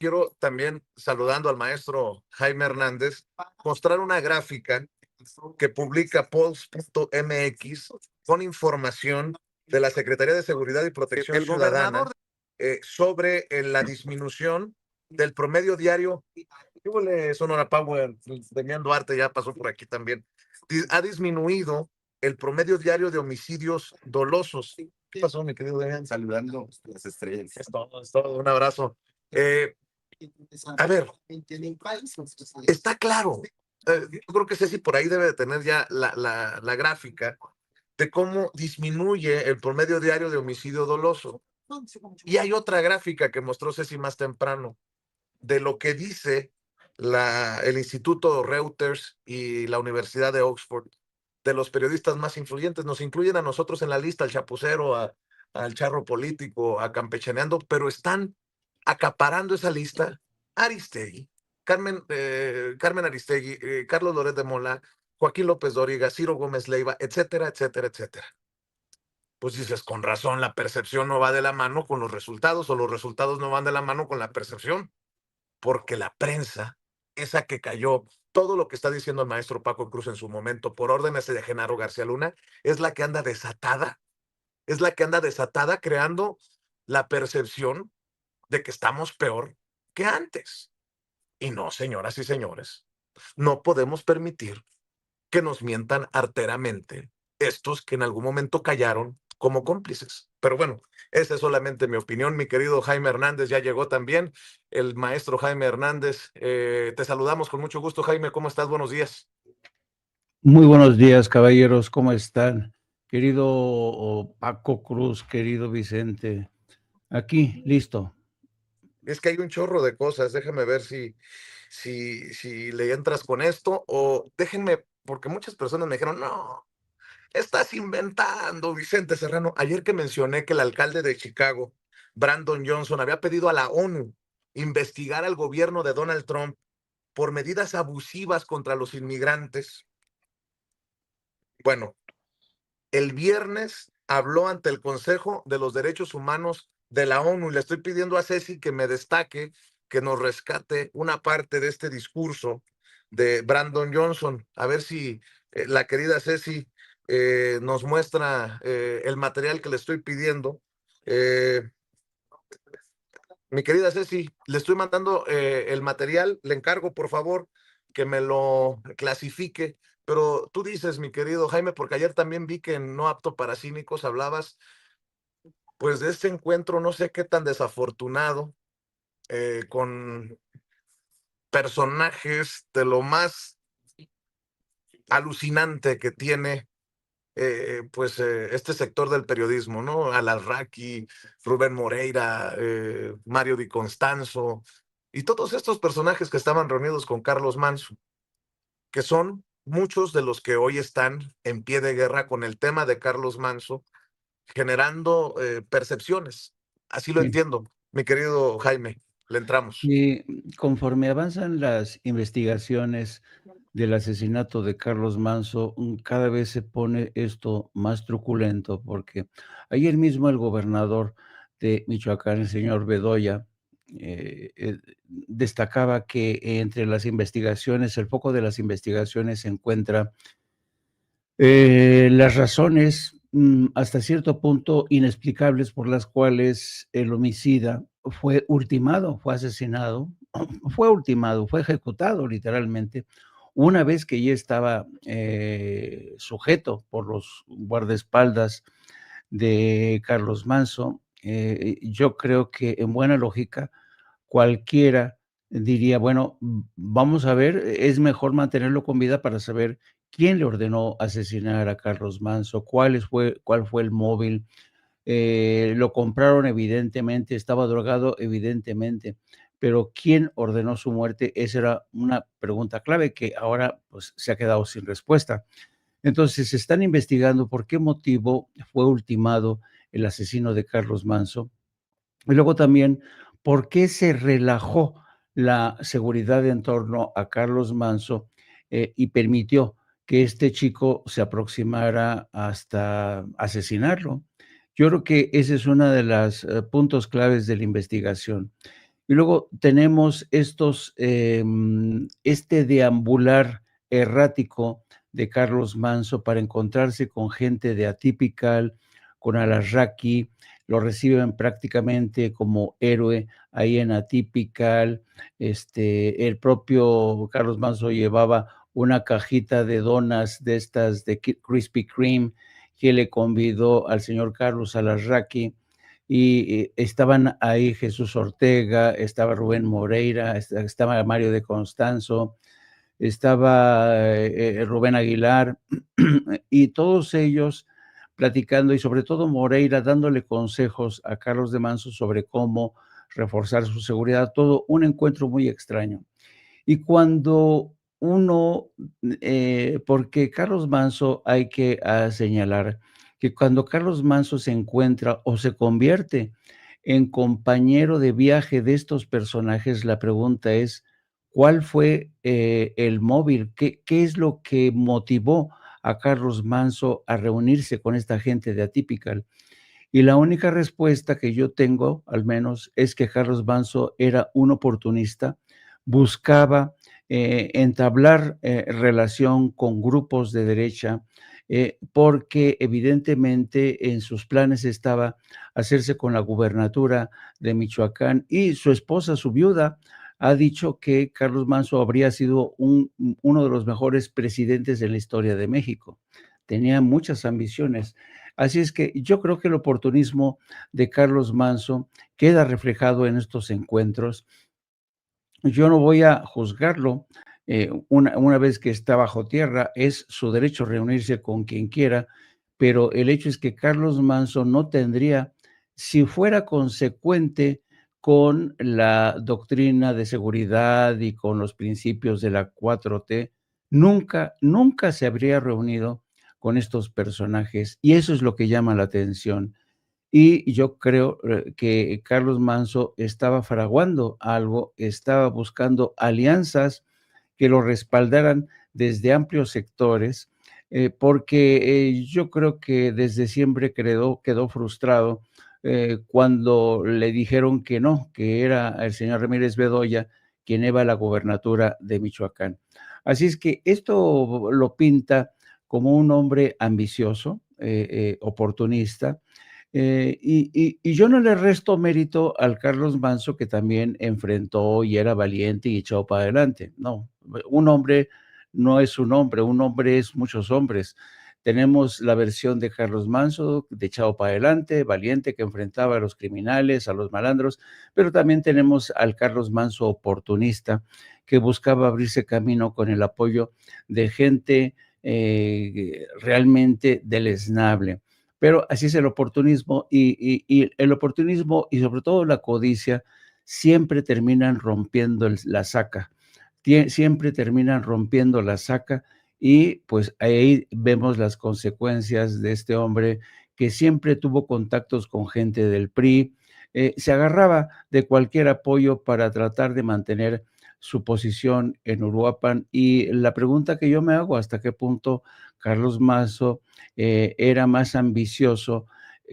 quiero también, saludando al maestro Jaime Hernández, mostrar una gráfica que publica Pulse.mx con información de la Secretaría de Seguridad y Protección Ciudadana sobre la disminución del promedio diario. ¿Qué huele, Sonora Power? Demián Duarte ya pasó por aquí también. Ha disminuido el promedio diario de homicidios dolosos. ¿Qué pasó, mi querido Demián? Saludando las estrellas. Es todo. Un abrazo. A ver, está claro. Yo creo que Ceci por ahí debe de tener ya la gráfica de cómo disminuye el promedio diario de homicidio doloso. Y hay otra gráfica que mostró Ceci más temprano de lo que dice el Instituto Reuters y la Universidad de Oxford, de los periodistas más influyentes. Nos incluyen a nosotros en la lista, al Chapucero, al Charro Político, a Campechaneando, pero están acaparando esa lista Aristegui, Carmen Aristegui, Carlos Loret de Mola, Joaquín López Dóriga, Ciro Gómez Leiva, etcétera, etcétera, etcétera. Pues dices, con razón, la percepción no va de la mano con los resultados, o los resultados no van de la mano con la percepción, porque la prensa, esa que cayó, todo lo que está diciendo el maestro Paco Cruz en su momento, por órdenes de Genaro García Luna, es la que anda desatada, creando la percepción de que estamos peor que antes. Y no, señoras y señores, no podemos permitir que nos mientan arteramente estos que en algún momento callaron como cómplices. Pero bueno, esa es solamente mi opinión. Mi querido Jaime Hernández ya llegó también, el maestro Jaime Hernández. Te saludamos con mucho gusto, Jaime. ¿Cómo estás? Buenos días. Muy buenos días, caballeros. ¿Cómo están? Querido Paco Cruz, querido Vicente. Aquí, listo. Es que hay un chorro de cosas. Déjame ver si le entras con esto, o déjenme, porque muchas personas me dijeron, no, estás inventando, Vicente Serrano. Ayer que mencioné que el alcalde de Chicago, Brandon Johnson, había pedido a la ONU investigar al gobierno de Donald Trump por medidas abusivas contra los inmigrantes. Bueno, el viernes habló ante el Consejo de los Derechos Humanos de la ONU y le estoy pidiendo a Ceci que me destaque, que nos rescate una parte de este discurso de Brandon Johnson. A ver si la querida Ceci nos muestra el material que le estoy pidiendo. Mi querida Ceci, le estoy mandando el material, le encargo por favor que me lo clasifique, pero tú dices, mi querido Jaime, porque ayer también vi que en No Apto para Cínicos hablabas pues de este encuentro, no sé qué tan desafortunado, con personajes de lo más alucinante que tiene este sector del periodismo, ¿no? Alarraqui, Rubén Moreira, Mario Di Constanzo, y todos estos personajes que estaban reunidos con Carlos Manso, que son muchos de los que hoy están en pie de guerra con el tema de Carlos Manso, generando percepciones. Así lo Sí. entiendo, mi querido Jaime, le entramos. Y conforme avanzan las investigaciones del asesinato de Carlos Manso, cada vez se pone esto más truculento, porque ayer mismo el gobernador de Michoacán, el señor Bedoya, destacaba que entre las investigaciones, el foco de las investigaciones se encuentra las razones hasta cierto punto inexplicables por las cuales el homicida fue ultimado, fue asesinado, fue ejecutado literalmente, una vez que ya estaba sujeto por los guardaespaldas de Carlos Manso. Yo creo que en buena lógica cualquiera diría, bueno, vamos a ver, es mejor mantenerlo con vida para saber quién le ordenó asesinar a Carlos Manso, cuál fue el móvil. Lo compraron evidentemente, estaba drogado evidentemente, pero ¿quién ordenó su muerte? Esa era una pregunta clave que ahora pues, se ha quedado sin respuesta. Entonces, se están investigando por qué motivo fue ultimado el asesino de Carlos Manso. Y luego también, ¿por qué se relajó la seguridad en torno a Carlos Manso y permitió que este chico se aproximara hasta asesinarlo? Yo creo que ese es uno de los puntos claves de la investigación. Y luego tenemos este deambular errático de Carlos Manso para encontrarse con gente de Atypical, con Alarraqui, lo reciben prácticamente como héroe ahí en Atypical. El propio Carlos Manso llevaba una cajita de donas de estas de Krispy Kreme que le convidó al señor Carlos Alarraqui, y estaban ahí Jesús Ortega, estaba Rubén Moreira, estaba Mario de Constanzo, estaba Rubén Aguilar, y todos ellos platicando, y sobre todo Moreira dándole consejos a Carlos de Manso sobre cómo reforzar su seguridad, todo un encuentro muy extraño. Y cuando uno, porque Carlos Manso hay que señalar que cuando Carlos Manso se encuentra o se convierte en compañero de viaje de estos personajes, la pregunta es, ¿cuál fue el móvil? ¿Qué es lo que motivó a Carlos Manso a reunirse con esta gente de Atypical? Y la única respuesta que yo tengo, al menos, es que Carlos Manso era un oportunista, buscaba entablar relación con grupos de derecha, porque evidentemente en sus planes estaba hacerse con la gubernatura de Michoacán, y su esposa, su viuda, ha dicho que Carlos Manso habría sido uno de los mejores presidentes en la historia de México. Tenía muchas ambiciones. Así es que yo creo que el oportunismo de Carlos Manso queda reflejado en estos encuentros. Yo no voy a juzgarlo, una vez que está bajo tierra, es su derecho reunirse con quien quiera, pero el hecho es que Carlos Manso no tendría, si fuera consecuente con la doctrina de seguridad y con los principios de la 4T, nunca se habría reunido con estos personajes, y eso es lo que llama la atención. Y yo creo que Carlos Manso estaba fraguando algo, estaba buscando alianzas que lo respaldaran desde amplios sectores, porque yo creo que desde siempre quedó frustrado cuando le dijeron que no, que era el señor Ramírez Bedoya quien iba a la gobernatura de Michoacán. Así es que esto lo pinta como un hombre ambicioso, oportunista, y yo no le resto mérito al Carlos Manso, que también enfrentó y era valiente y echó para adelante. No, un hombre no es un hombre es muchos hombres. Tenemos la versión de Carlos Manso, de echado para adelante, valiente, que enfrentaba a los criminales, a los malandros, pero también tenemos al Carlos Manso oportunista, que buscaba abrirse camino con el apoyo de gente realmente deleznable. Pero así es el oportunismo, y el oportunismo y sobre todo la codicia siempre terminan rompiendo la saca, siempre terminan rompiendo la saca, y pues ahí vemos las consecuencias de este hombre que siempre tuvo contactos con gente del PRI, se agarraba de cualquier apoyo para tratar de mantener su posición en Uruapan. Y la pregunta que yo me hago, ¿hasta qué punto Carlos Mazo era más ambicioso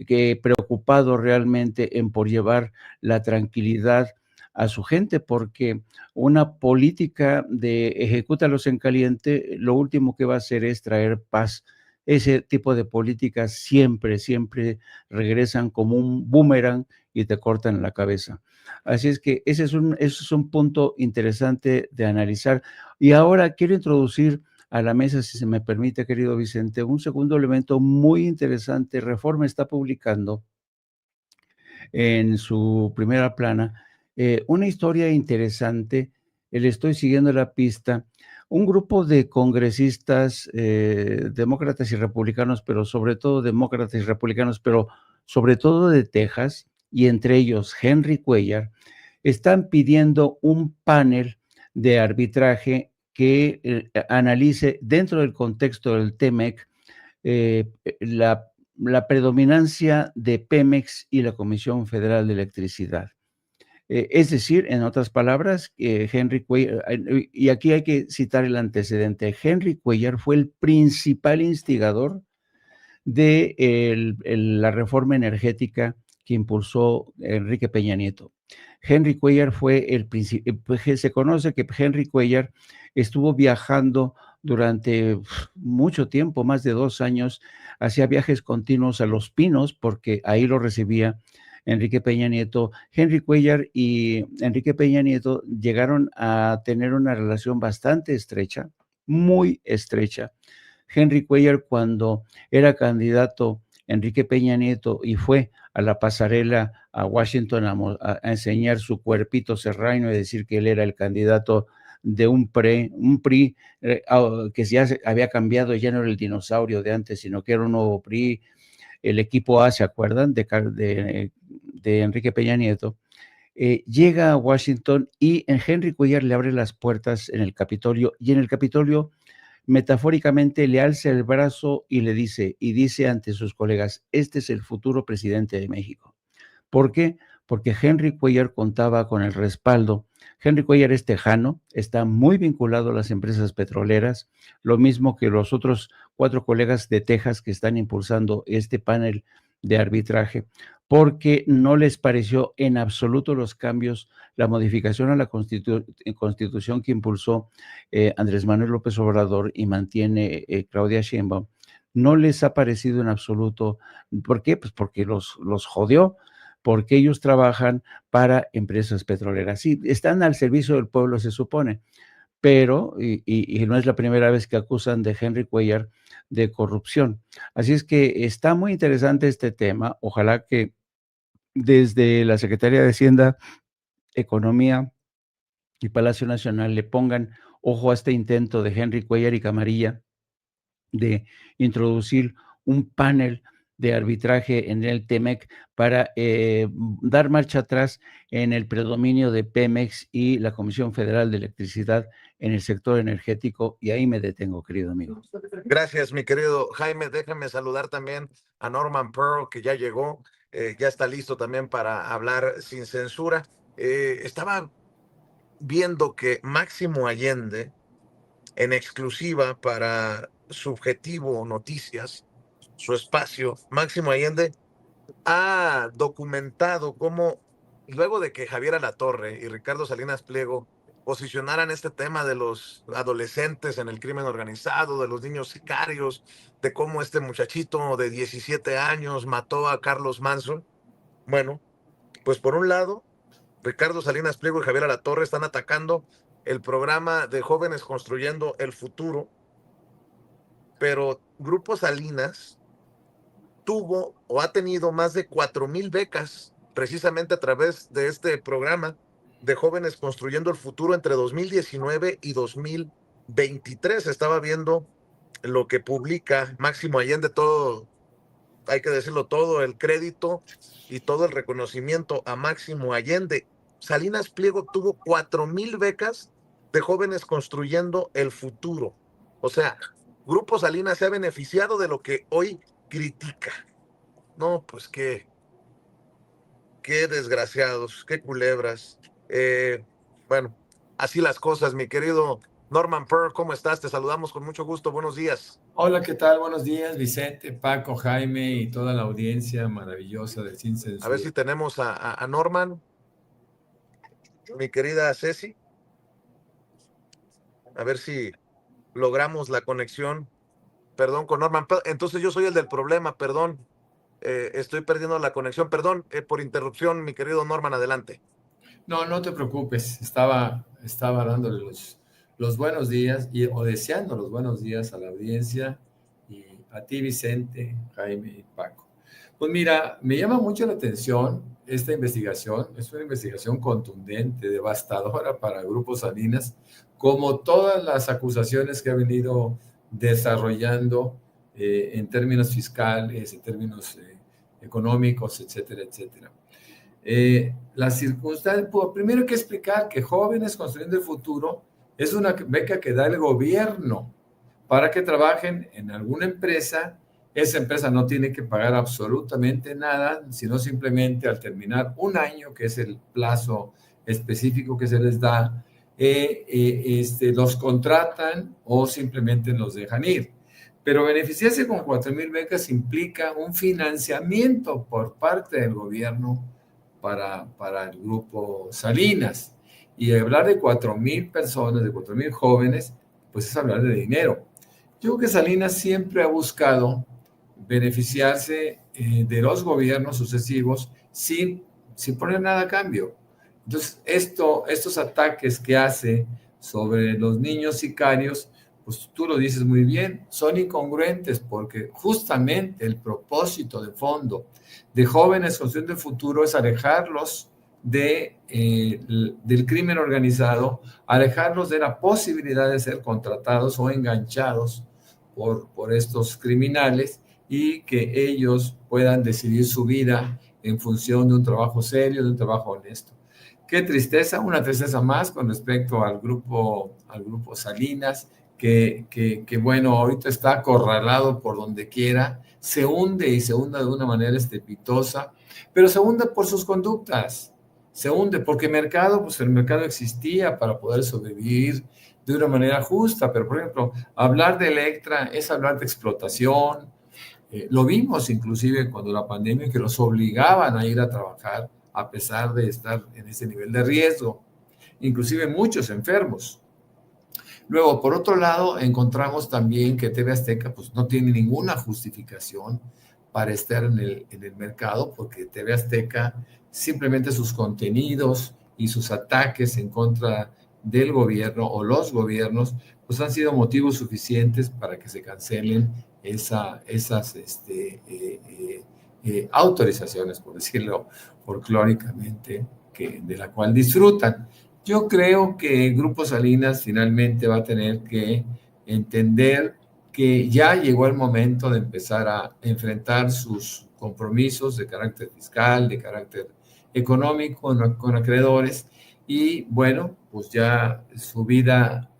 que preocupado realmente en por llevar la tranquilidad a su gente? Porque una política de ejecútalos en caliente, lo último que va a hacer es traer paz. Ese tipo de políticas siempre regresan como un boomerang y te cortan la cabeza. Así es que ese es un punto interesante de analizar. Y ahora quiero introducir a la mesa, si se me permite, querido Vicente, un segundo elemento muy interesante. Reforma está publicando en su primera plana una historia interesante. Le estoy siguiendo la pista. Un grupo de congresistas, demócratas y republicanos, pero sobre todo demócratas y republicanos, pero sobre todo de Texas, y entre ellos Henry Cuellar, están pidiendo un panel de arbitraje que analice dentro del contexto del TEMEC eh, la predominancia de Pemex y la Comisión Federal de Electricidad. Es decir, en otras palabras, Henry Cuellar, y aquí hay que citar el antecedente, Henry Cuellar fue el principal instigador de la reforma energética que impulsó Enrique Peña Nieto. Henry Cuellar fue se conoce que Henry Cuellar estuvo viajando durante mucho tiempo, más de 2 años, hacía viajes continuos a Los Pinos, porque ahí lo recibía Enrique Peña Nieto. Henry Cuellar y Enrique Peña Nieto llegaron a tener una relación bastante estrecha, muy estrecha. Henry Cuellar, cuando era candidato Enrique Peña Nieto y fue a la pasarela a Washington a enseñar su cuerpito serrano y decir que él era el candidato de un PRI que ya había cambiado, ya no era el dinosaurio de antes, sino que era un nuevo PRI, el equipo A, ¿se acuerdan? De Enrique Peña Nieto. Llega a Washington y Henry Cuellar le abre las puertas en el Capitolio, y en el Capitolio metafóricamente le alza el brazo y dice ante sus colegas: este es el futuro presidente de México. ¿Por qué? Porque Henry Cuellar contaba con el respaldo. Henry Cuellar es tejano, está muy vinculado a las empresas petroleras, lo mismo que los otros 4 colegas de Texas que están impulsando este panel de arbitraje, porque no les pareció en absoluto los cambios, la modificación a la Constitución que impulsó Andrés Manuel López Obrador y mantiene Claudia Sheinbaum. No les ha parecido en absoluto. ¿Por qué? Pues porque los jodió, porque ellos trabajan para empresas petroleras. Sí, están al servicio del pueblo, se supone, pero, y no es la primera vez que acusan de Henry Cuellar de corrupción. Así es que está muy interesante este tema. Ojalá que desde la Secretaría de Hacienda, Economía y Palacio Nacional le pongan ojo a este intento de Henry Cuellar y Camarilla de introducir un panel de arbitraje en el TEMEC para dar marcha atrás en el predominio de Pemex y la Comisión Federal de Electricidad en el sector energético. Y ahí me detengo, querido amigo. Gracias, mi querido Jaime. Déjame saludar también a Norman Pearl, que ya llegó, ya está listo también para hablar sin censura. Estaba viendo que Máximo Allende, en exclusiva para Subjetivo Noticias, su espacio, Máximo Allende ha documentado cómo, luego de que Javier Alatorre y Ricardo Salinas Pliego posicionaran este tema de los adolescentes en el crimen organizado, de los niños sicarios, de cómo este muchachito de 17 años mató a Carlos Manson. Bueno, pues por un lado, Ricardo Salinas Pliego y Javier Alatorre están atacando el programa de Jóvenes Construyendo el Futuro, pero Grupo Salinas tuvo o ha tenido más de 4,000 becas precisamente a través de este programa de Jóvenes Construyendo el Futuro entre 2019 y 2023. Estaba viendo lo que publica Máximo Allende, todo, hay que decirlo, todo el crédito y todo el reconocimiento a Máximo Allende. Salinas Pliego tuvo 4,000 becas de Jóvenes Construyendo el Futuro. O sea, Grupo Salinas se ha beneficiado de lo que hoy critica. No, pues qué desgraciados, qué culebras. Bueno, así las cosas, mi querido Norman Pearl, ¿cómo estás? Te saludamos con mucho gusto, buenos días. Hola, ¿qué tal? Buenos días, Vicente, Paco, Jaime y toda la audiencia maravillosa de Sin Censura. A ver si tenemos a Norman, mi querida Ceci. A ver si logramos la conexión. Perdón, con Norman. Entonces yo soy el del problema, perdón. Estoy perdiendo la conexión. Perdón por interrupción, mi querido Norman, adelante. No, no te preocupes. Estaba dándole los buenos días o deseando los buenos días a la audiencia y a ti, Vicente, Jaime y Paco. Pues mira, me llama mucho la atención esta investigación. Es una investigación contundente, devastadora para el Grupo Salinas, como todas las acusaciones que ha venido desarrollando en términos fiscales, en términos económicos, etcétera, etcétera. La circunstancia, primero hay que explicar que Jóvenes Construyendo el Futuro es una beca que da el gobierno para que trabajen en alguna empresa. Esa empresa no tiene que pagar absolutamente nada, sino simplemente al terminar un año, que es el plazo específico que se les da, los contratan o simplemente los dejan ir. Pero beneficiarse con 4,000 becas implica un financiamiento por parte del gobierno para el grupo Salinas. Y hablar de 4,000 personas, de 4,000 jóvenes, pues es hablar de dinero. Yo creo que Salinas siempre ha buscado beneficiarse de los gobiernos sucesivos sin poner nada a cambio. Entonces, estos ataques que hace sobre los niños sicarios, pues tú lo dices muy bien, son incongruentes porque justamente el propósito de fondo de Jóvenes Construyendo el Futuro es alejarlos del crimen organizado, alejarlos de la posibilidad de ser contratados o enganchados por estos criminales y que ellos puedan decidir su vida en función de un trabajo serio, de un trabajo honesto. Qué tristeza, una tristeza más con respecto al grupo Salinas, que bueno, ahorita está acorralado por donde quiera, se hunde y se hunde de una manera estrepitosa, pero se hunde por sus conductas, se hunde porque el mercado existía para poder sobrevivir de una manera justa, pero por ejemplo, hablar de Electra es hablar de explotación. Lo vimos inclusive cuando la pandemia, que los obligaban a ir a trabajar a pesar de estar en ese nivel de riesgo, inclusive muchos enfermos. Luego, por otro lado, encontramos también que TV Azteca pues, no tiene ninguna justificación para estar en el mercado, porque TV Azteca simplemente sus contenidos y sus ataques en contra del gobierno o los gobiernos pues han sido motivos suficientes para que se cancelen esas autorizaciones, por decirlo folclóricamente, de la cual disfrutan. Yo creo que el Grupo Salinas finalmente va a tener que entender que ya llegó el momento de empezar a enfrentar sus compromisos de carácter fiscal, de carácter económico con acreedores, y bueno, pues ya su vida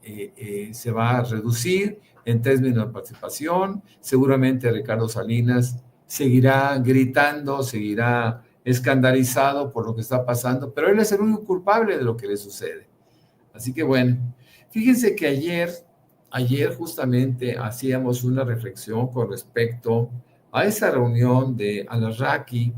se va a reducir en términos de participación. Seguramente Ricardo Salinas seguirá gritando, seguirá escandalizado por lo que está pasando, pero él es el único culpable de lo que le sucede. Así que bueno, fíjense que ayer justamente hacíamos una reflexión con respecto a esa reunión de Alarraqui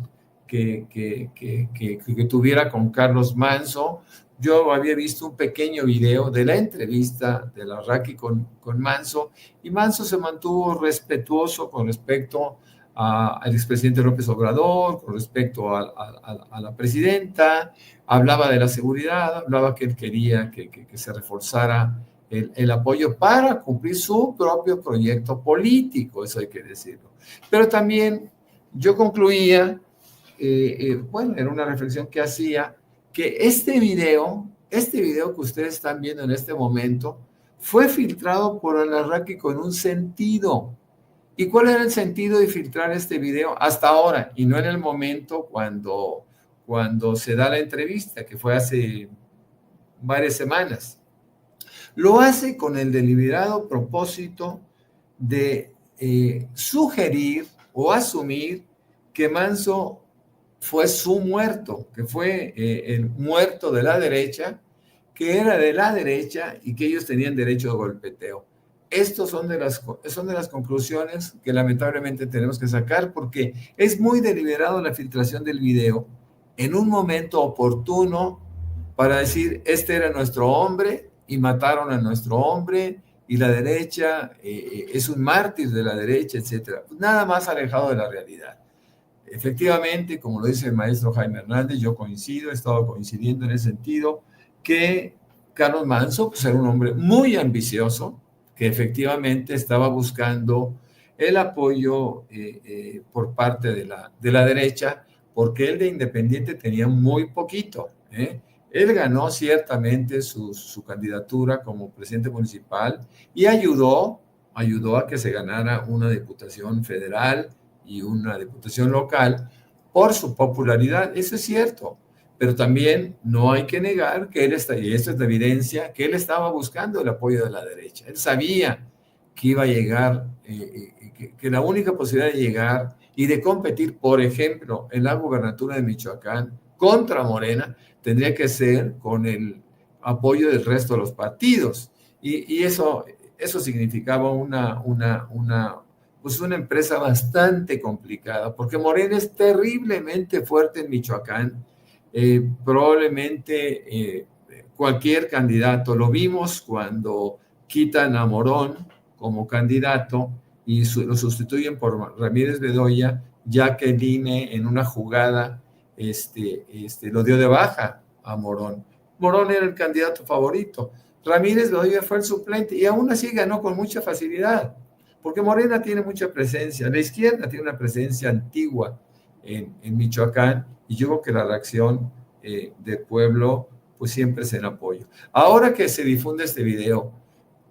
que tuviera con Carlos Manso. Yo había visto un pequeño video de la entrevista de Alarraqui con Manso, y Manso se mantuvo respetuoso con respecto al expresidente López Obrador, con respecto a la presidenta, hablaba de la seguridad, hablaba que él quería que se reforzara el apoyo para cumplir su propio proyecto político, eso hay que decirlo. Pero también yo concluía, bueno, era una reflexión que hacía, que este video que ustedes están viendo en este momento fue filtrado por Alarraqui con un sentido. ¿Y cuál era el sentido de filtrar este video hasta ahora y no en el momento cuando se da la entrevista, que fue hace varias semanas? Lo hace con el deliberado propósito de sugerir o asumir que Manso fue su muerto, que fue el muerto de la derecha, que era de la derecha y que ellos tenían derecho de golpeteo. Estos son de las conclusiones que lamentablemente tenemos que sacar, porque es muy deliberado la filtración del video en un momento oportuno para decir, este era nuestro hombre y mataron a nuestro hombre y la derecha es un mártir de la derecha, etc. Nada más alejado de la realidad. Efectivamente, como lo dice el maestro Jaime Hernández, yo coincido, he estado coincidiendo en ese sentido, que Carlos Manso pues, era un hombre muy ambicioso, que efectivamente estaba buscando el apoyo por parte de la derecha, porque él de independiente tenía muy poquito. Él ganó ciertamente su candidatura como presidente municipal y ayudó a que se ganara una diputación federal y una diputación local por su popularidad. Eso es cierto, pero también no hay que negar que él está, y esto es la evidencia, que él estaba buscando el apoyo de la derecha. Él sabía que iba a llegar, que la única posibilidad de llegar y de competir, por ejemplo, en la gubernatura de Michoacán contra Morena, tendría que ser con el apoyo del resto de los partidos. Y eso significaba una empresa bastante complicada, porque Morena es terriblemente fuerte en Michoacán, Probablemente cualquier candidato, lo vimos cuando quitan a Morón como candidato y lo sustituyen por Ramírez Bedoya, ya que el INE en una jugada lo dio de baja a Morón. Morón era el candidato favorito. Ramírez Bedoya fue el suplente y aún así ganó con mucha facilidad, porque Morena tiene mucha presencia, la izquierda tiene una presencia antigua en Michoacán, y yo creo que la reacción del pueblo pues siempre es en apoyo. Ahora que se difunde este video,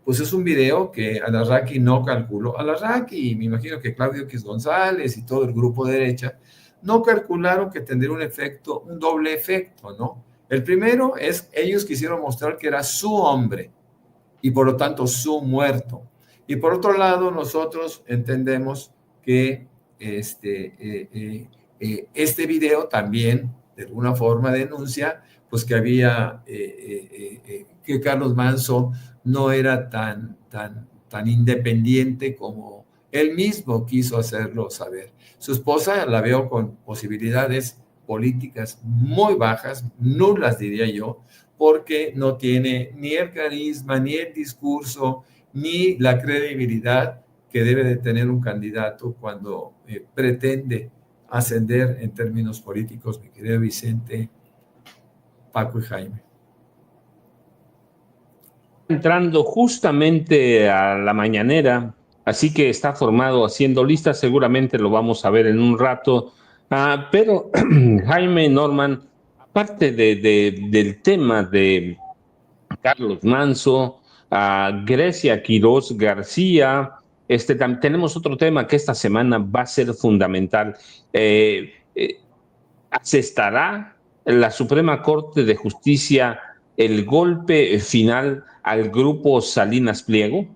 pues es un video que Alarraqui no calculó. Alarraqui, y me imagino que Claudio X González y todo el grupo de derecha no calcularon que tendría un efecto, un doble efecto, ¿no? El primero es, ellos quisieron mostrar que era su hombre y por lo tanto su muerto. Y por otro lado, nosotros entendemos que este video también de alguna forma denuncia pues que había que Carlos Manzo no era tan independiente como él mismo quiso hacerlo saber. Su esposa la veo con posibilidades políticas muy bajas, nulas diría yo, porque no tiene ni el carisma, ni el discurso, ni la credibilidad que debe de tener un candidato cuando pretende ascender en términos políticos, mi querido Vicente, Paco y Jaime. Entrando justamente a la mañanera, así que está formado haciendo listas, seguramente lo vamos a ver en un rato, pero Jaime, Norman, aparte del tema de Carlos Manzo, Grecia Quiroz García, tenemos otro tema que esta semana va a ser fundamental. ¿Asestará la Suprema Corte de Justicia el golpe final al grupo Salinas Pliego?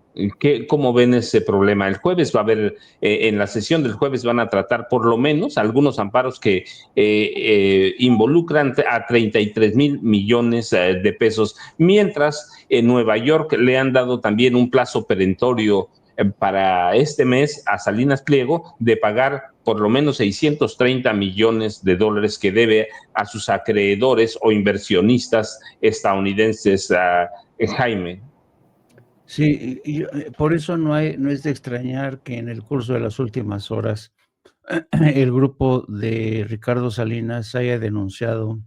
¿Cómo ven ese problema? El jueves va a haber, en la sesión del jueves van a tratar por lo menos algunos amparos que involucran a 33,000 millones de pesos, mientras en Nueva York le han dado también un plazo perentorio para este mes a Salinas Pliego de pagar por lo menos 630 millones de dólares que debe a sus acreedores o inversionistas estadounidenses, Jaime. Sí, por eso no es de extrañar que en el curso de las últimas horas el grupo de Ricardo Salinas haya denunciado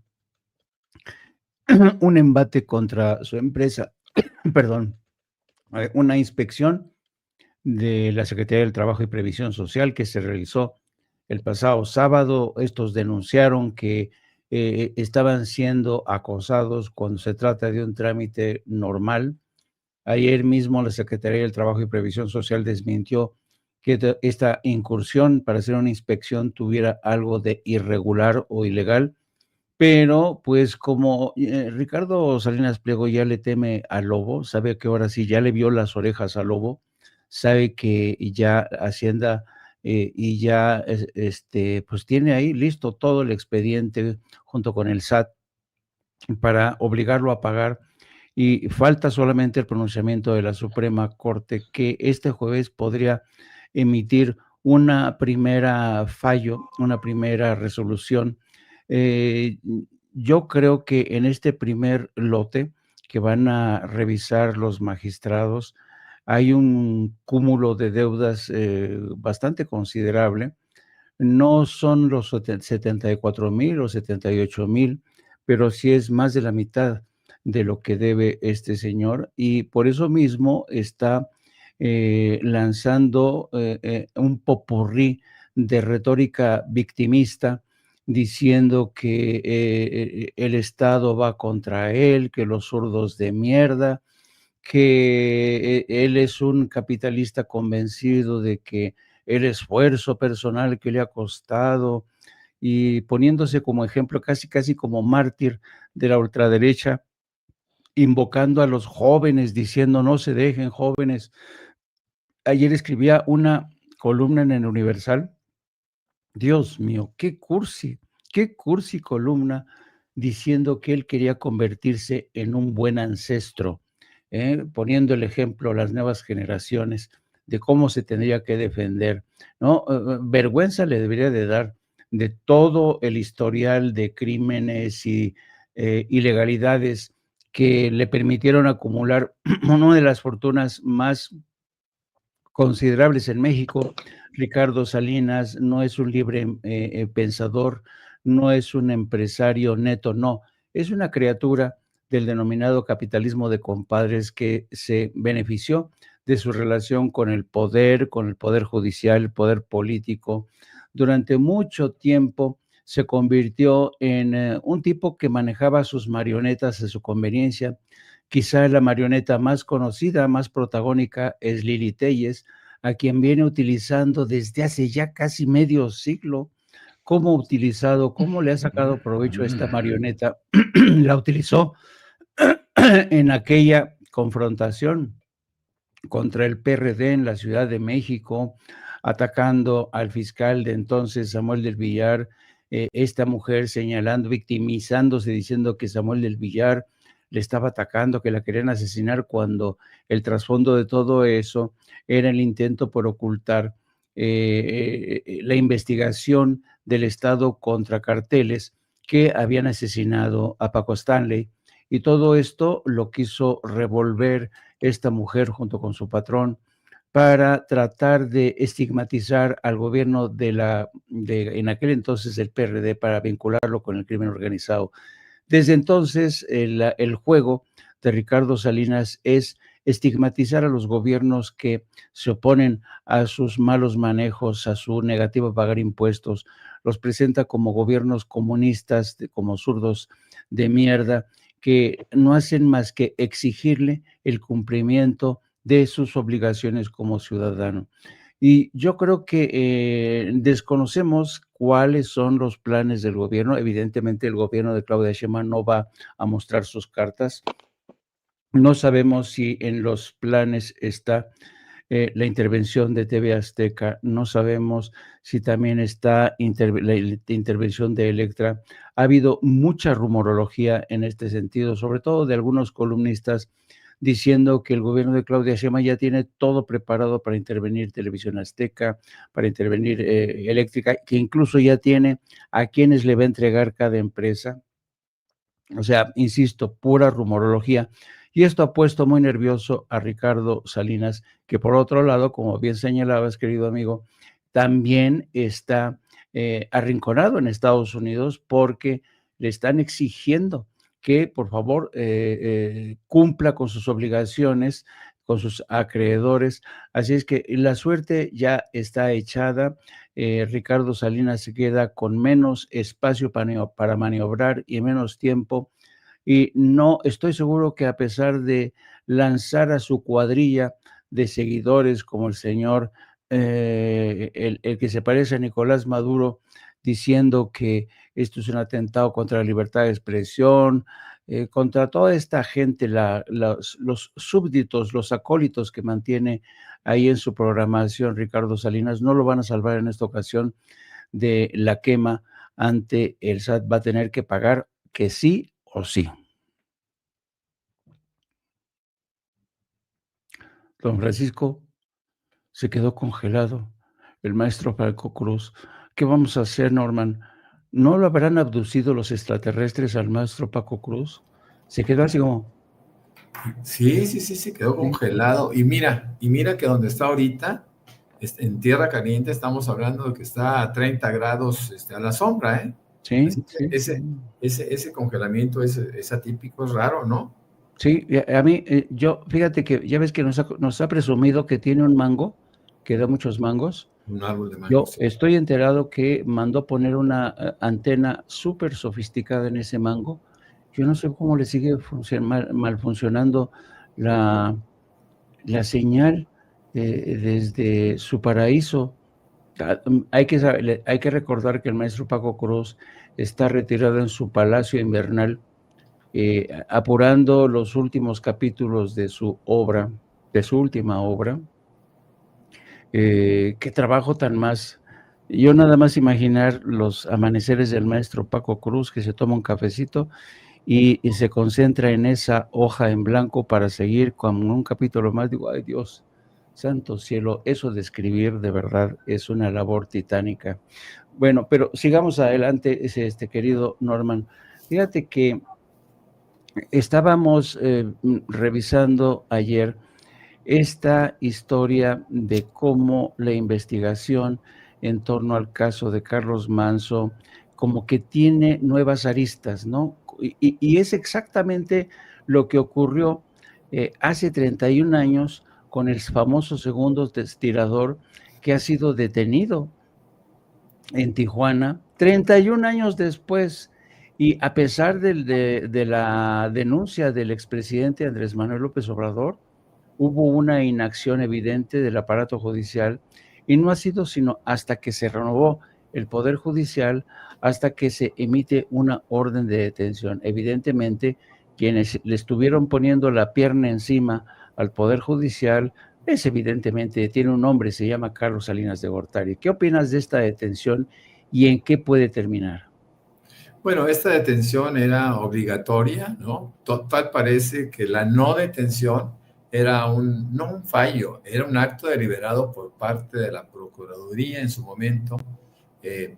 un embate contra su empresa, perdón, una inspección de la Secretaría del Trabajo y Previsión Social que se realizó el pasado sábado. Estos denunciaron que estaban siendo acosados cuando se trata de un trámite normal. Ayer mismo la Secretaría del Trabajo y Previsión Social desmintió que esta incursión para hacer una inspección tuviera algo de irregular o ilegal, pero pues como Ricardo Salinas Pliego ya le teme al lobo, sabe que ahora sí ya le vio las orejas al lobo, sabe que ya Hacienda y ya pues tiene ahí listo todo el expediente junto con el SAT para obligarlo a pagar, y falta solamente el pronunciamiento de la Suprema Corte, que este jueves podría emitir una primera fallo, una primera resolución. Yo creo que en este primer lote que van a revisar los magistrados hay un cúmulo de deudas bastante considerable. No son los 74,000 o 78,000, pero sí es más de la mitad de lo que debe este señor, y por eso mismo está lanzando un popurrí de retórica victimista, diciendo que el Estado va contra él, que los zurdos de mierda, que él es un capitalista convencido de que el esfuerzo personal que le ha costado, y poniéndose como ejemplo, casi como mártir de la ultraderecha, invocando a los jóvenes, diciendo no se dejen jóvenes. Ayer escribía una columna en el Universal. Dios mío, qué cursi columna, diciendo que él quería convertirse en un buen ancestro, poniendo el ejemplo a las nuevas generaciones de cómo se tendría que defender, ¿no? Vergüenza le debería de dar de todo el historial de crímenes y ilegalidades que le permitieron acumular una de las fortunas más considerables en México. Ricardo Salinas no es un libre pensador, no es un empresario neto, no, es una criatura del denominado capitalismo de compadres que se benefició de su relación con el poder judicial, el poder político. Durante mucho tiempo se convirtió en un tipo que manejaba sus marionetas a su conveniencia. Quizá la marioneta más conocida, más protagónica, es Lili Téllez, a quien viene utilizando desde hace ya casi medio siglo. ¿Cómo le ha sacado provecho a esta marioneta? La utilizó en aquella confrontación contra el PRD en la Ciudad de México, atacando al fiscal de entonces, Samuel del Villar, esta mujer señalando, victimizándose, diciendo que Samuel del Villar le estaba atacando, que la querían asesinar, cuando el trasfondo de todo eso era el intento por ocultar la investigación del Estado contra carteles que habían asesinado a Paco Stanley. Y todo esto lo quiso revolver esta mujer junto con su patrón para tratar de estigmatizar al gobierno en aquel entonces del PRD, para vincularlo con el crimen organizado. Desde entonces, el juego de Ricardo Salinas es estigmatizar a los gobiernos que se oponen a sus malos manejos, a su negativa a pagar impuestos. Los presenta como gobiernos comunistas, como zurdos de mierda, que no hacen más que exigirle el cumplimiento de sus obligaciones como ciudadano. Y yo creo que desconocemos cuáles son los planes del gobierno. Evidentemente, el gobierno de Claudia Sheinbaum no va a mostrar sus cartas. No sabemos si en los planes está la intervención de TV Azteca, no sabemos si también está la intervención de Electra. Ha habido mucha rumorología en este sentido, sobre todo de algunos columnistas, diciendo que el gobierno de Claudia Sheinbaum ya tiene todo preparado para intervenir Televisión Azteca, para intervenir Eléctrica, que incluso ya tiene a quienes le va a entregar cada empresa. O sea, insisto, pura rumorología. Y esto ha puesto muy nervioso a Ricardo Salinas, que por otro lado, como bien señalabas, querido amigo, también está arrinconado en Estados Unidos, porque le están exigiendo que por favor cumpla con sus obligaciones, con sus acreedores. Así es que la suerte ya está echada. Ricardo Salinas se queda con menos espacio para maniobrar y menos tiempo. Y no estoy seguro que, a pesar de lanzar a su cuadrilla de seguidores como el señor, el que se parece a Nicolás Maduro, diciendo que esto es un atentado contra la libertad de expresión, contra toda esta gente, los súbditos, los acólitos que mantiene ahí en su programación Ricardo Salinas, no lo van a salvar en esta ocasión de la quema ante el SAT. Va a tener que pagar, que sí o sí. Don Francisco se quedó congelado. El maestro Paco Cruz. ¿Qué vamos a hacer, Norman? ¿No lo habrán abducido los extraterrestres al maestro Paco Cruz? Se quedó así como... Sí, se quedó congelado. Y mira que donde está ahorita, en tierra caliente, estamos hablando de que está a 30 grados a la sombra, ¿eh? Sí, ese congelamiento es atípico, es raro, ¿no? Sí, a mí, fíjate que ya ves que nos ha presumido que tiene un mango, que da muchos mangos. Un árbol de mango. Yo sí. estoy enterado que mandó poner una antena súper sofisticada en ese mango. Yo no sé cómo le sigue mal funcionando la señal desde su paraíso. Hay que recordar que el maestro Paco Cruz está retirado en su palacio invernal, apurando los últimos capítulos de su obra, de su última obra. Qué trabajo tan más. Yo nada más imaginar los amaneceres del maestro Paco Cruz, que se toma un cafecito y se concentra en esa hoja en blanco para seguir con un capítulo más. Digo, ay Dios, santo cielo, eso de escribir de verdad es una labor titánica. Bueno, pero sigamos adelante, querido Norman. Fíjate que estábamos revisando ayer esta historia de cómo la investigación en torno al caso de Carlos Manso como que tiene nuevas aristas, ¿no? Y es exactamente lo que ocurrió hace 31 años con el famoso segundo tirador que ha sido detenido en Tijuana, 31 años después, y a pesar de la denuncia del expresidente Andrés Manuel López Obrador, hubo una inacción evidente del aparato judicial y no ha sido sino hasta que se renovó el Poder Judicial, hasta que se emite una orden de detención. Evidentemente, quienes le estuvieron poniendo la pierna encima al Poder Judicial, evidentemente, tiene un nombre, se llama Carlos Salinas de Gortari. ¿Qué opinas de esta detención y en qué puede terminar? Bueno, esta detención era obligatoria, ¿no? Total parece que la no detención era no un fallo, era un acto deliberado por parte de la Procuraduría en su momento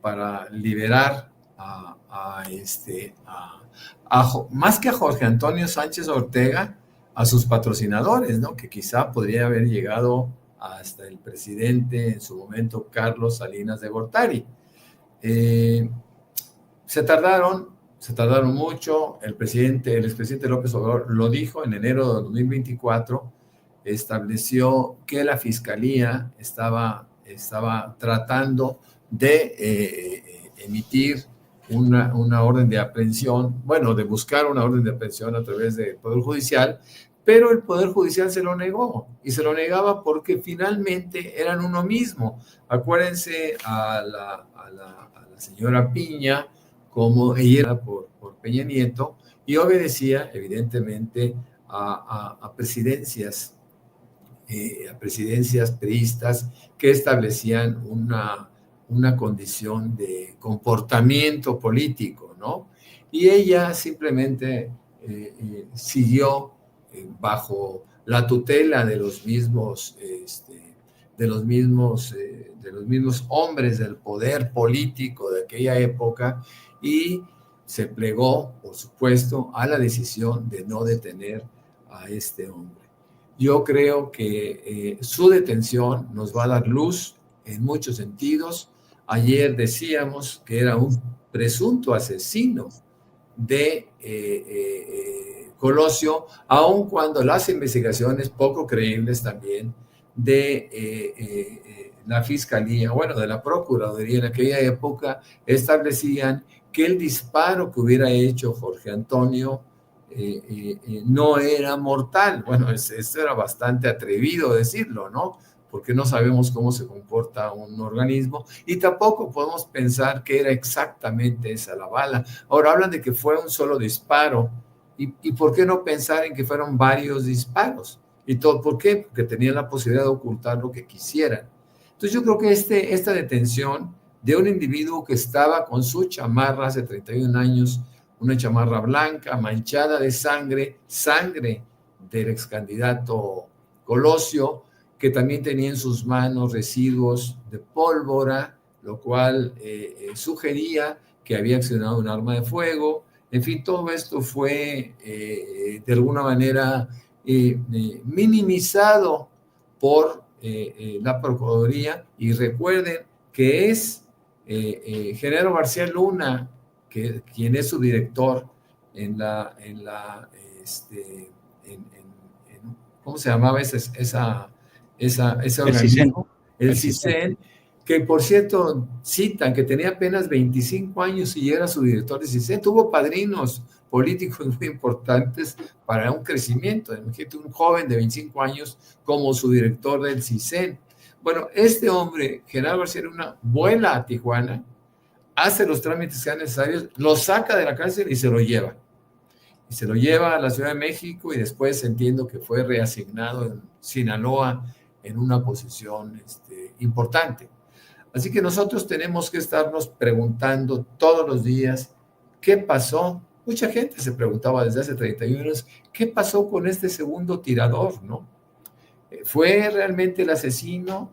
para liberar más que a Jorge Antonio Sánchez Ortega, a sus patrocinadores, ¿no? Que quizá podría haber llegado hasta el presidente en su momento, Carlos Salinas de Gortari. Se tardaron mucho. El expresidente López Obrador lo dijo en enero de 2024, estableció que la Fiscalía estaba tratando de emitir una orden de aprehensión, bueno, de buscar una orden de aprehensión a través del Poder Judicial, pero el Poder Judicial se lo negó, y se lo negaba porque finalmente eran uno mismo. Acuérdense a la señora Piña, como ella era por Peña Nieto, y obedecía evidentemente a presidencias priistas que establecían una condición de comportamiento político, ¿no? Y ella simplemente siguió bajo la tutela de los mismos hombres del poder político de aquella época, y se plegó, por supuesto, a la decisión de no detener a este hombre. Yo creo que su detención nos va a dar luz en muchos sentidos. Ayer decíamos que era un presunto asesino de Colosio, aun cuando las investigaciones poco creíbles también de la Fiscalía, bueno, de la Procuraduría en aquella época, establecían que el disparo que hubiera hecho Jorge Antonio no era mortal. Bueno, esto era bastante atrevido decirlo, ¿no? Porque no sabemos cómo se comporta un organismo, y tampoco podemos pensar que era exactamente esa la bala. Ahora hablan de que fue un solo disparo, y ¿por qué no pensar en que fueron varios disparos? ¿Y todo por qué? Porque tenían la posibilidad de ocultar lo que quisieran. Entonces yo creo que esta detención de un individuo que estaba con su chamarra hace 31 años, una chamarra blanca, manchada de sangre del ex candidato Colosio, que también tenía en sus manos residuos de pólvora, lo cual sugería que había accionado un arma de fuego. En fin, todo esto fue de alguna manera minimizado por la Procuraduría, y recuerden que es Genaro García Luna, quien es su director ¿cómo se llamaba ese organismo? El CISEN, que por cierto citan que tenía apenas 25 años y era su director de CISEN. Tuvo padrinos políticos muy importantes para un crecimiento. Imagínate un joven de 25 años como su director del CISEN. Bueno, este hombre, Genaro García Luna, vuela a Tijuana, hace los trámites que sean necesarios, lo saca de la cárcel y se lo lleva. Y se lo lleva a la Ciudad de México, y después entiendo que fue reasignado en Sinaloa en una posición importante. Así que nosotros tenemos que estarnos preguntando todos los días qué pasó. Mucha gente se preguntaba desde hace 31 años, ¿qué pasó con este segundo tirador, no? ¿Fue realmente el asesino?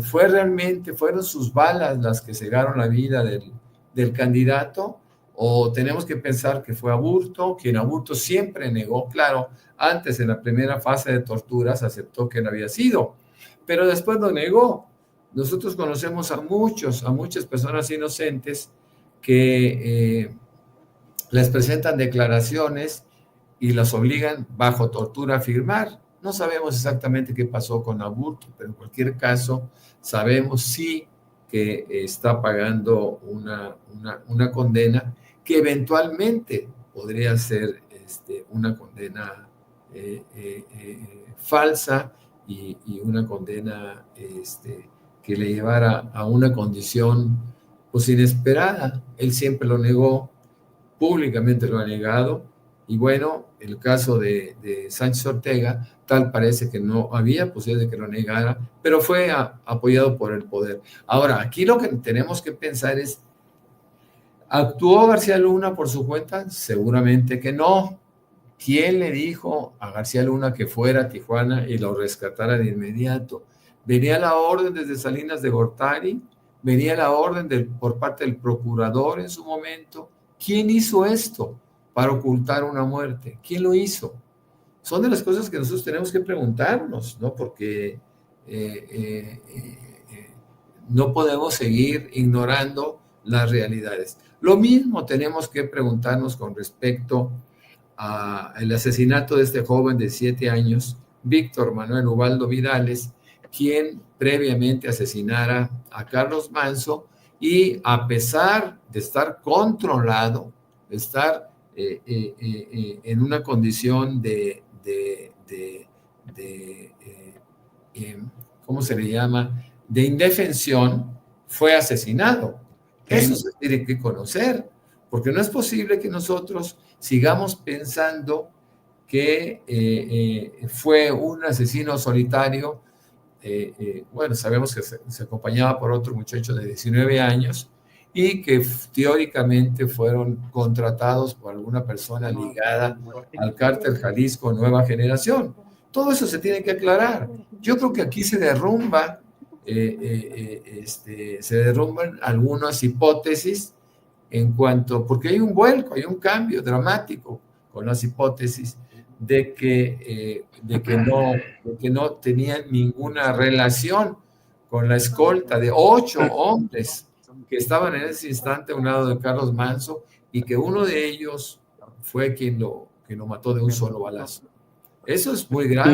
¿Fueron sus balas las que cegaron la vida del candidato? ¿O tenemos que pensar que fue Aburto, quien Aburto siempre negó? Claro, antes en la primera fase de torturas aceptó que no había sido, pero después lo negó. Nosotros conocemos a muchas personas inocentes que les presentan declaraciones y las obligan bajo tortura a firmar. No sabemos exactamente qué pasó con Aburto, pero en cualquier caso sabemos sí que está pagando una condena que eventualmente podría ser una condena falsa y una condena que le llevara a una condición pues inesperada. Él siempre lo negó, públicamente lo ha negado, y bueno, el caso de Sánchez Ortega, tal parece que no había posibilidad de que lo negara, pero fue apoyado por el poder. Ahora, aquí lo que tenemos que pensar es, ¿actuó García Luna por su cuenta? Seguramente que no. ¿Quién le dijo a García Luna que fuera a Tijuana y lo rescatara de inmediato? Venía la orden desde Salinas de Gortari, venía la orden por parte del procurador en su momento. ¿Quién hizo esto para ocultar una muerte? ¿Quién lo hizo? Son de las cosas que nosotros tenemos que preguntarnos, ¿no? Porque no podemos seguir ignorando las realidades. Lo mismo tenemos que preguntarnos con respecto al asesinato de este joven de 7 años, Víctor Manuel Ubaldo Vidales, quien previamente asesinara a Carlos Manzo, y a pesar de estar controlado, de estar en una condición ¿cómo se le llama?, de indefensión, fue asesinado. Eso se tiene que conocer, porque no es posible que nosotros sigamos pensando que fue un asesino solitario. Bueno, sabemos que se acompañaba por otro muchacho de 19 años y que teóricamente fueron contratados por alguna persona ligada al cártel Jalisco Nueva Generación. Todo eso se tiene que aclarar. Yo creo que aquí se derrumban algunas hipótesis en cuanto, porque hay un vuelco, hay un cambio dramático con las hipótesis de que no tenían ninguna relación con la escolta de 8 hombres que estaban en ese instante a un lado de Carlos Manzo, y que uno de ellos fue quien lo mató de un solo balazo. Eso es muy grave.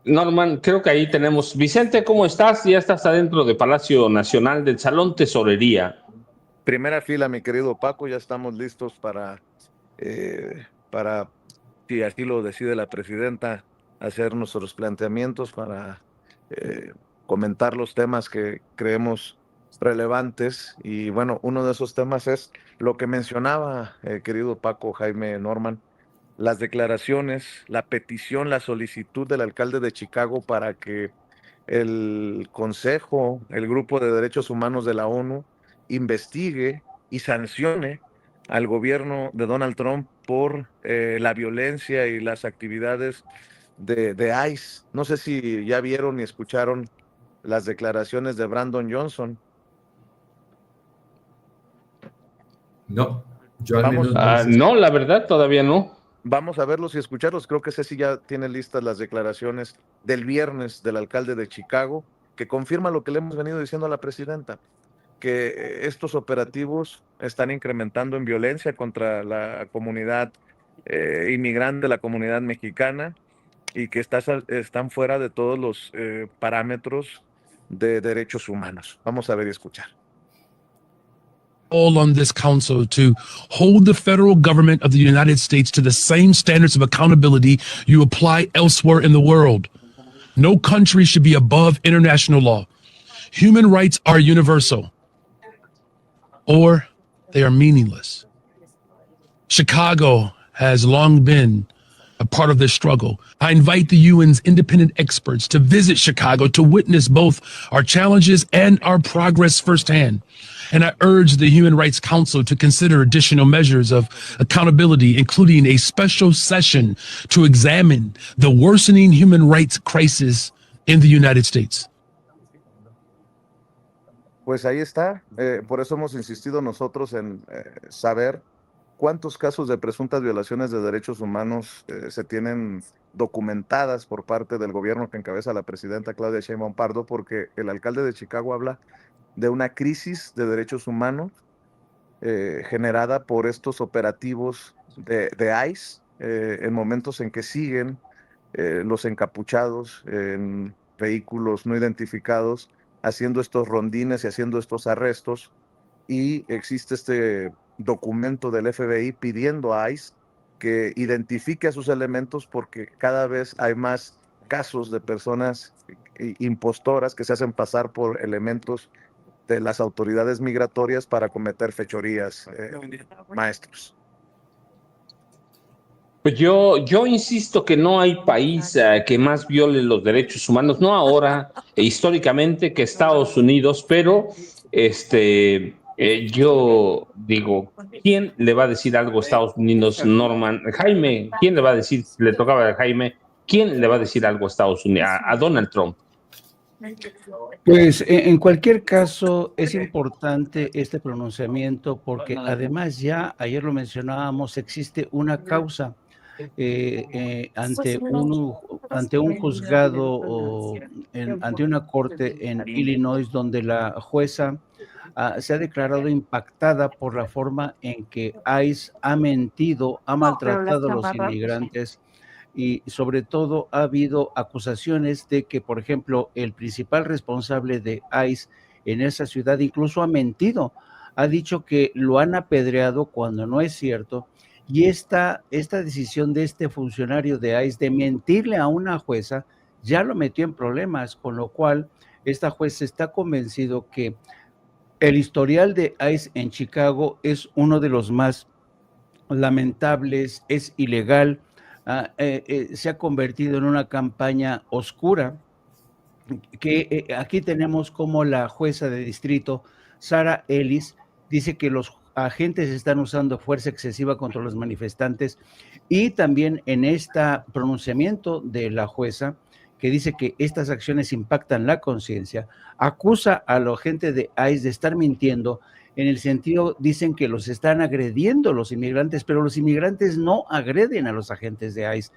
Norman, creo que ahí tenemos. Vicente, ¿cómo estás? Ya estás adentro de Palacio Nacional, del Salón Tesorería. Primera fila, mi querido Paco, ya estamos listos para, si así lo decide la presidenta, hacer nuestros planteamientos para comentar los temas que creemos relevantes. Y bueno, uno de esos temas es lo que mencionaba, querido Paco, Jaime, Norman, las declaraciones, la petición, la solicitud del alcalde de Chicago para que el Consejo, el Grupo de Derechos Humanos de la ONU, investigue y sancione al gobierno de Donald Trump por la violencia y las actividades de ICE. No sé si ya vieron y escucharon las declaraciones de Brandon Johnson. No, yo al menos no, la verdad todavía no. Vamos a verlos y escucharlos. Creo que Ceci ya tiene listas las declaraciones del viernes del alcalde de Chicago, que confirma lo que le hemos venido diciendo a la presidenta, que estos operativos están incrementando en violencia contra la comunidad inmigrante, la comunidad mexicana, y que están fuera de todos los parámetros de derechos humanos. Vamos a ver y escuchar. All on this council to hold the federal government of the United States to the same standards of accountability you apply elsewhere in the world. No country should be above international law. Human rights are universal, or they are meaningless. Chicago has long been a part of this struggle. I invite the UN's independent experts to visit Chicago to witness both our challenges and our progress firsthand. And I urge the Human Rights Council to consider additional measures of accountability, including a special session to examine the worsening human rights crisis in the United States. Pues ahí está. Por eso hemos insistido nosotros en saber cuántos casos de presuntas violaciones de derechos humanos se tienen documentadas por parte del gobierno que encabeza la presidenta Claudia Sheinbaum Pardo, porque el alcalde de Chicago habla de una crisis de derechos humanos generada por estos operativos de ICE en momentos en que siguen los encapuchados en vehículos no identificados haciendo estos rondines y haciendo estos arrestos, y existe este documento del FBI pidiendo a ICE que identifique a sus elementos, porque cada vez hay más casos de personas impostoras que se hacen pasar por elementos de las autoridades migratorias para cometer fechorías, maestros. Pues yo insisto que no hay país que más viole los derechos humanos, no ahora, históricamente, que Estados Unidos, pero yo digo, ¿quién le va a decir algo a Estados Unidos, Norman? Jaime, ¿quién le va a decir? Le tocaba a Jaime, ¿quién le va a decir algo a Estados Unidos? A Donald Trump. Pues en cualquier caso es importante este pronunciamiento, porque además ya ayer lo mencionábamos, existe una causa ante un juzgado o ante una corte en Illinois, donde la jueza se ha declarado impactada por la forma en que ICE ha mentido, ha maltratado a los inmigrantes, y sobre todo ha habido acusaciones de que, por ejemplo, el principal responsable de ICE en esa ciudad incluso ha mentido, ha dicho que lo han apedreado cuando no es cierto. Y esta decisión de este funcionario de ICE de mentirle a una jueza ya lo metió en problemas, con lo cual esta jueza está convencido que el historial de ICE en Chicago es uno de los más lamentables, es ilegal, se ha convertido en una campaña oscura, que aquí tenemos como la jueza de distrito, Sarah Ellis, dice que los agentes están usando fuerza excesiva contra los manifestantes, y también en este pronunciamiento de la jueza, que dice que estas acciones impactan la conciencia, acusa a la gente de ICE de estar mintiendo, en el sentido, dicen que los están agrediendo los inmigrantes, pero los inmigrantes no agreden a los agentes de ICE,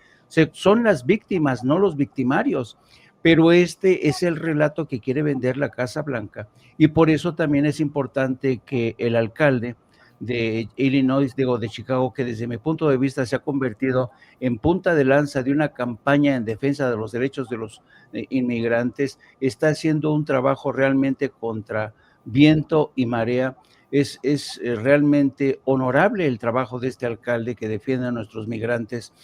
son las víctimas, no los victimarios. Pero este es el relato que quiere vender la Casa Blanca, y por eso también es importante que el alcalde de Illinois, de Chicago, que desde mi punto de vista se ha convertido en punta de lanza de una campaña en defensa de los derechos de los inmigrantes, está haciendo un trabajo realmente contra viento y marea. Es realmente honorable el trabajo de este alcalde que defiende a nuestros migrantes,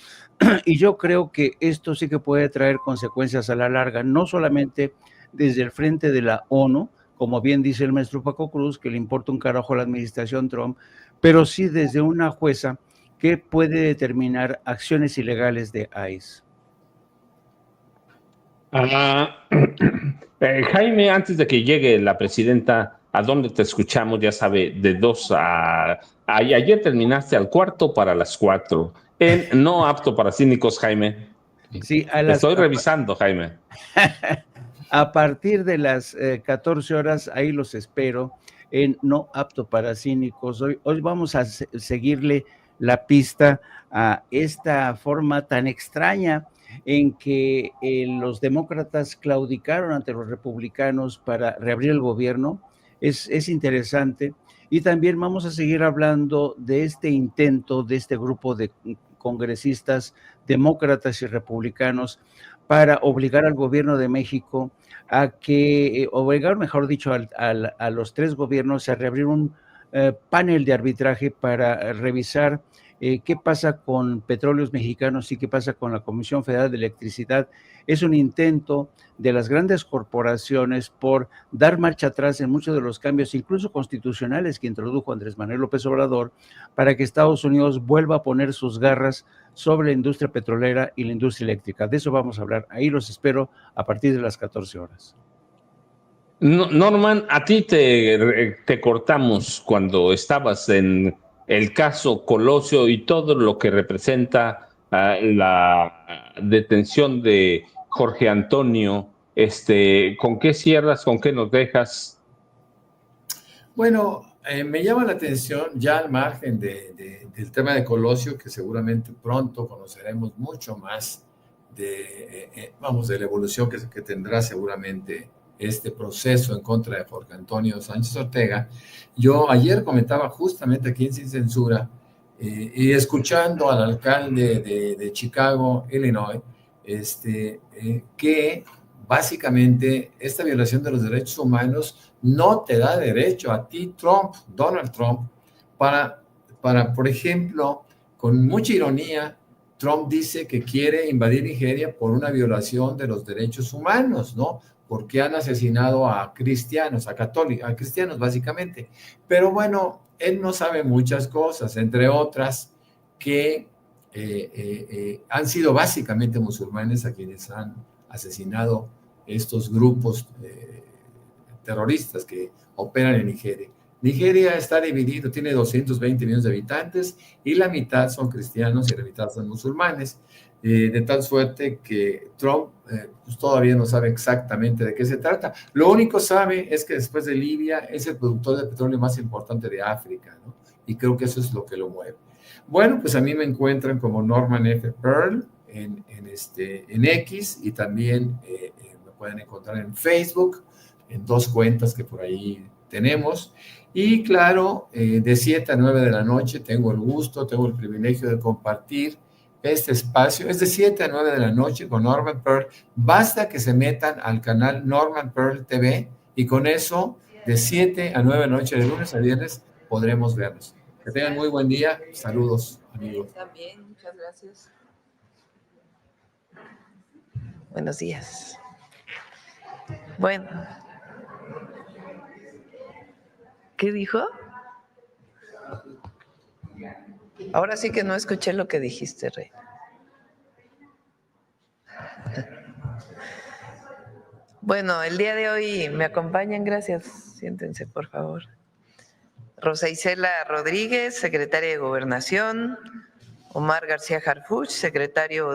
y yo creo que esto sí que puede traer consecuencias a la larga, no solamente desde el frente de la ONU, como bien dice el maestro Paco Cruz, que le importa un carajo a la administración Trump, pero sí desde una jueza que puede determinar acciones ilegales de ICE. Jaime, antes de que llegue la presidenta, ¿a dónde te escuchamos? Ya sabe, de 2 a... Ayer terminaste al cuarto para las 4. En No Apto para Cínicos, Jaime. Sí, Estoy revisando, Jaime. A partir de las 14 horas, ahí los espero en No Apto para Cínicos. Hoy vamos a seguirle la pista a esta forma tan extraña en que los demócratas claudicaron ante los republicanos para reabrir el gobierno. Es interesante. Y también vamos a seguir hablando de este intento de este grupo de congresistas demócratas y republicanos para obligar al gobierno de México a que, obligar, mejor dicho, a los tres gobiernos a reabrir un panel de arbitraje para revisar qué pasa con Petróleos Mexicanos y qué pasa con la Comisión Federal de Electricidad. Es un intento de las grandes corporaciones por dar marcha atrás en muchos de los cambios, incluso constitucionales, que introdujo Andrés Manuel López Obrador, para que Estados Unidos vuelva a poner sus garras sobre la industria petrolera y la industria eléctrica. De eso vamos a hablar. Ahí los espero a partir de las 14 horas. Norman, a ti te cortamos cuando estabas en el caso Colosio y todo lo que representa la detención de Jorge Antonio. ¿Con qué cierras? ¿Con qué nos dejas? Bueno, me llama la atención, ya al margen del tema de Colosio, que seguramente pronto conoceremos mucho más de la evolución que tendrá seguramente este proceso en contra de Jorge Antonio Sánchez Ortega. Yo ayer comentaba justamente aquí en Sin Censura y escuchando al alcalde de Chicago, Illinois, que básicamente esta violación de los derechos humanos no te da derecho a ti, Trump, Donald Trump, para, por ejemplo, con mucha ironía, Trump dice que quiere invadir Nigeria por una violación de los derechos humanos, ¿no? Porque han asesinado a cristianos, a católicos, a cristianos básicamente. Pero bueno, él no sabe muchas cosas, entre otras que han sido básicamente musulmanes a quienes han asesinado estos grupos terroristas que operan en Nigeria. Nigeria está dividido, tiene 220 millones de habitantes y la mitad son cristianos y la mitad son musulmanes, de tal suerte que Trump pues todavía no sabe exactamente de qué se trata. Lo único sabe es que después de Libia es el productor de petróleo más importante de África, ¿no? Y creo que eso es lo que lo mueve. Bueno, pues a mí me encuentran como Norman F. Pearl en X y también me pueden encontrar en Facebook, en 2 cuentas que por ahí tenemos. Y claro, de 7 a 9 de la noche tengo el gusto, tengo el privilegio de compartir este espacio. Es de 7 a 9 de la noche con Norman Pearl. Basta que se metan al canal Norman Pearl TV y con eso, de 7 a 9 de la noche, de lunes a viernes, podremos vernos. Que tengan muy buen día. Saludos, amigos. También, muchas gracias. Buenos días. Bueno. ¿Qué dijo? Ahora sí que no escuché lo que dijiste, Rey. Bueno, el día de hoy me acompañan, gracias. Siéntense, por favor. Rosa Isela Rodríguez, secretaria de Gobernación. Omar García Harfuch, secretario